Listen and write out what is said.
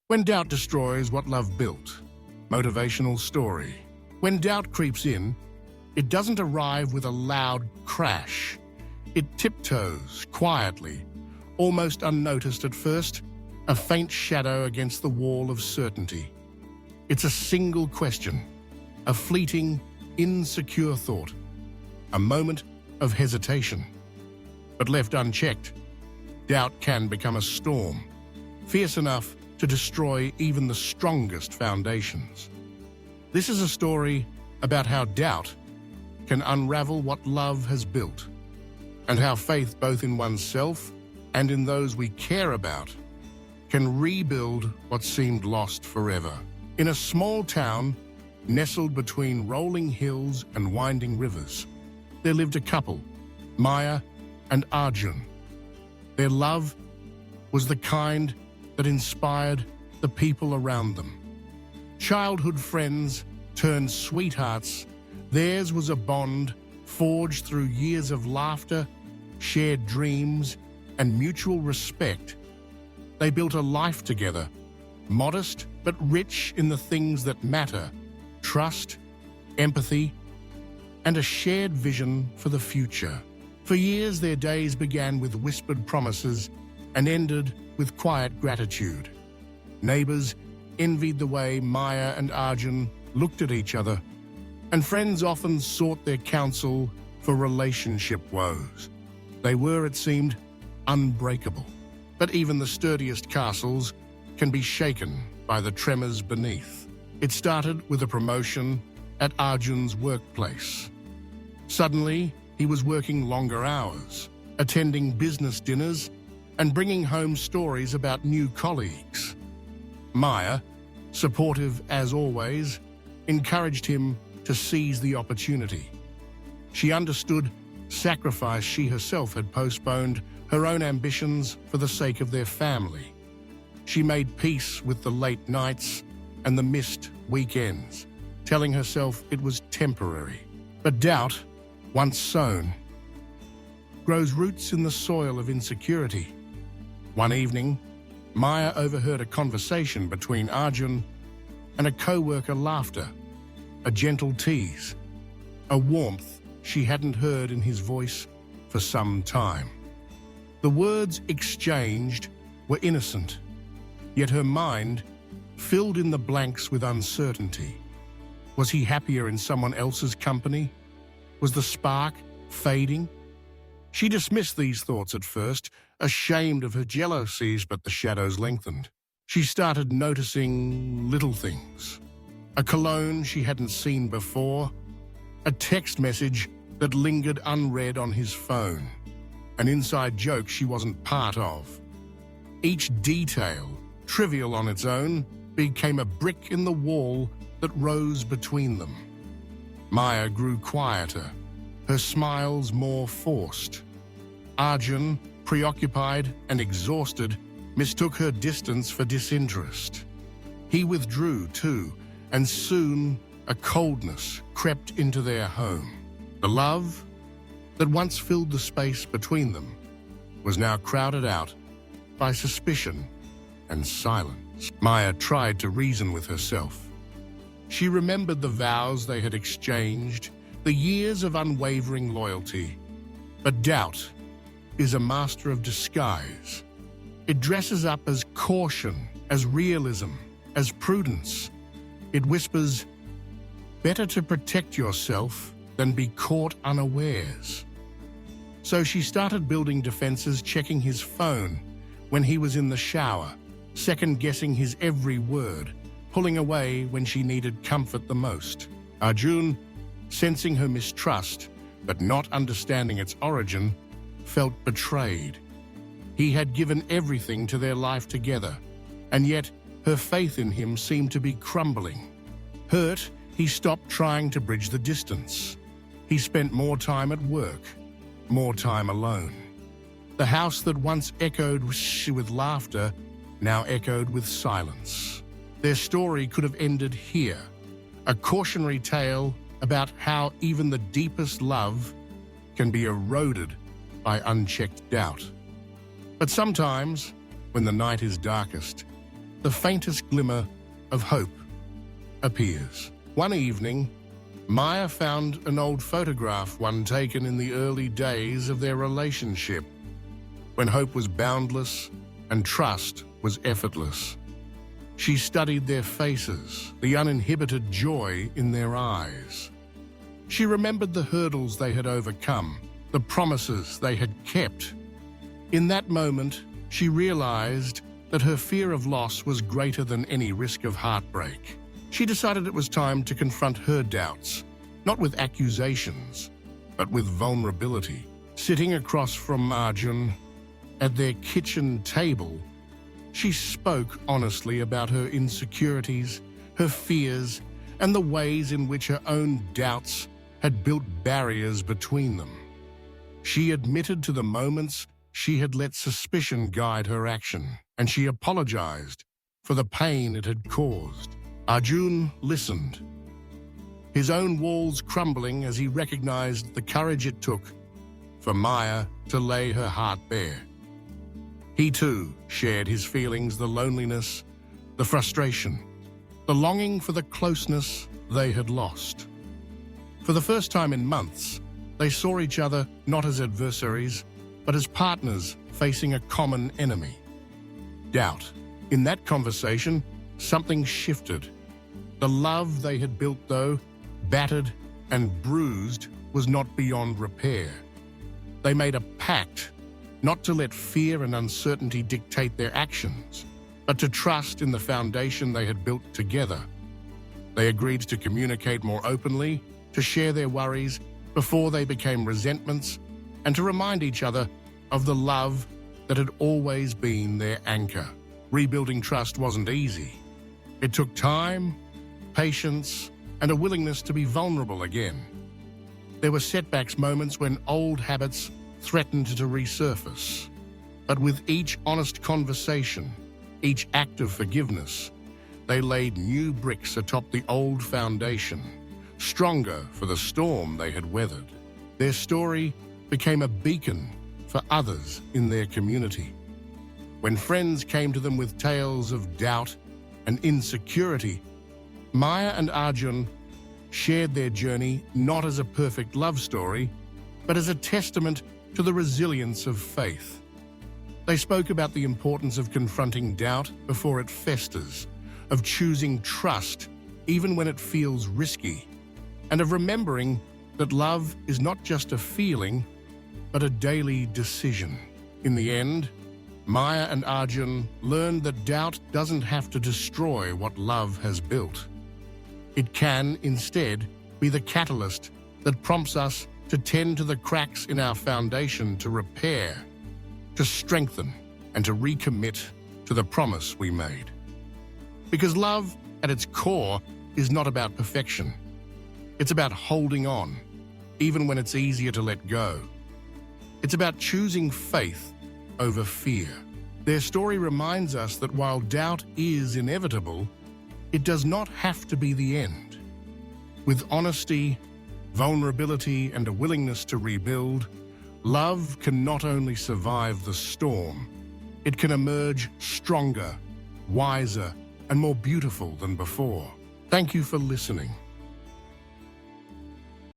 When doubt destroys what love built. Motivational story. When doubt creeps in, it doesn't arrive with a loud crash. It tiptoes quietly, almost unnoticed at first, a faint shadow against the wall of certainty. It's a single question, a fleeting, insecure thought, a moment of hesitation. But left unchecked, doubt can become a storm, fierce enough to destroy even the strongest foundations. This is a story about how doubt can unravel what love has built, and how faith both in oneself and in those we care about can rebuild what seemed lost forever. In a small town nestled between rolling hills and winding rivers, there lived a couple, Maya and Arjun. Their love was the kind that inspired the people around them. Childhood friends turned sweethearts, theirs was a bond forged through years of laughter, shared dreams, and mutual respect. They built a life together, modest but rich in the things that matter: trust, empathy, and a shared vision for the future. For years, their days began with whispered promises and ended with quiet gratitude. Neighbors envied the way Maya and Arjun looked at each other, and friends often sought their counsel for relationship woes. They were, it seemed, unbreakable. But even the sturdiest castles can be shaken by the tremors beneath. It started with a promotion at Arjun's workplace. Suddenly, he was working longer hours, attending business dinners, and bringing home stories about new colleagues. Maya, supportive as always, encouraged him to seize the opportunity. She understood sacrifice she herself had postponed her own ambitions for the sake of their family. She made peace with the late nights and the missed weekends, telling herself it was temporary. But doubt, once sown, grows roots in the soil of insecurity. One evening, Maya overheard a conversation between Arjun and a co-worker. Laughter, a gentle tease, a warmth she hadn't heard in his voice for some time. The words exchanged were innocent, yet her mind filled in the blanks with uncertainty. Was he happier in someone else's company? Was the spark fading? She dismissed these thoughts at first, ashamed of her jealousies, but the shadows lengthened. She started noticing little things. A cologne she hadn't seen before, a text message that lingered unread on his phone, an inside joke she wasn't part of. Each detail, trivial on its own, became a brick in the wall that rose between them. Maya grew quieter, her smiles more forced. Arjun, preoccupied and exhausted, mistook her distance for disinterest. He withdrew too, and soon a coldness crept into their home. The love that once filled the space between them was now crowded out by suspicion and silence. Maya tried to reason with herself. She remembered the vows they had exchanged, the years of unwavering loyalty. But doubt is a master of disguise. It dresses up as caution, as realism, as prudence. It whispers, better to protect yourself than be caught unawares. So she started building defenses, checking his phone when he was in the shower, second-guessing his every word, pulling away when she needed comfort the most. Arjun, sensing her mistrust, but not understanding its origin, felt betrayed. He had given everything to their life together, and yet her faith in him seemed to be crumbling. Hurt, he stopped trying to bridge the distance. He spent more time at work, more time alone. The house that once echoed with laughter now echoed with silence. Their story could have ended here, a cautionary tale about how even the deepest love can be eroded by unchecked doubt. But sometimes, when the night is darkest, the faintest glimmer of hope appears. One evening, Maya found an old photograph, one taken in the early days of their relationship, when hope was boundless and trust was effortless. She studied their faces, the uninhibited joy in their eyes. She remembered the hurdles they had overcome, the promises they had kept. In that moment, she realized that her fear of loss was greater than any risk of heartbreak. She decided it was time to confront her doubts, not with accusations, but with vulnerability. Sitting across from Arjun at their kitchen table, she spoke honestly about her insecurities, her fears, and the ways in which her own doubts had built barriers between them. She admitted to the moments she had let suspicion guide her action, and she apologized for the pain it had caused. Arjun listened, his own walls crumbling as he recognized the courage it took for Maya to lay her heart bare. He too shared his feelings, the loneliness, the frustration, the longing for the closeness they had lost. For the first time in months, they saw each other not as adversaries, but as partners facing a common enemy: doubt. In that conversation, something shifted. The love they had built, though battered and bruised, was not beyond repair. They made a pact not to let fear and uncertainty dictate their actions, but to trust in the foundation they had built together. They agreed to communicate more openly, to share their worries before they became resentments, and to remind each other of the love that had always been their anchor. Rebuilding trust wasn't easy. It took time, patience, and a willingness to be vulnerable again. There were setbacks, moments when old habits threatened to resurface. But with each honest conversation, each act of forgiveness, they laid new bricks atop the old foundation, stronger for the storm they had weathered. Their story became a beacon for others in their community. When friends came to them with tales of doubt and insecurity, Maya and Arjun shared their journey not as a perfect love story, but as a testament to the resilience of faith. They spoke about the importance of confronting doubt before it festers, of choosing trust even when it feels risky, and of remembering that love is not just a feeling, but a daily decision. In the end, Maya and Arjun learned that doubt doesn't have to destroy what love has built. It can, instead, be the catalyst that prompts us to tend to the cracks in our foundation, to repair, to strengthen, and to recommit to the promise we made. Because love, at its core, is not about perfection. It's about holding on, even when it's easier to let go. It's about choosing faith over fear. Their story reminds us that while doubt is inevitable, it does not have to be the end. With honesty, vulnerability, and a willingness to rebuild, love can not only survive the storm, it can emerge stronger, wiser, and more beautiful than before. Thank you for listening.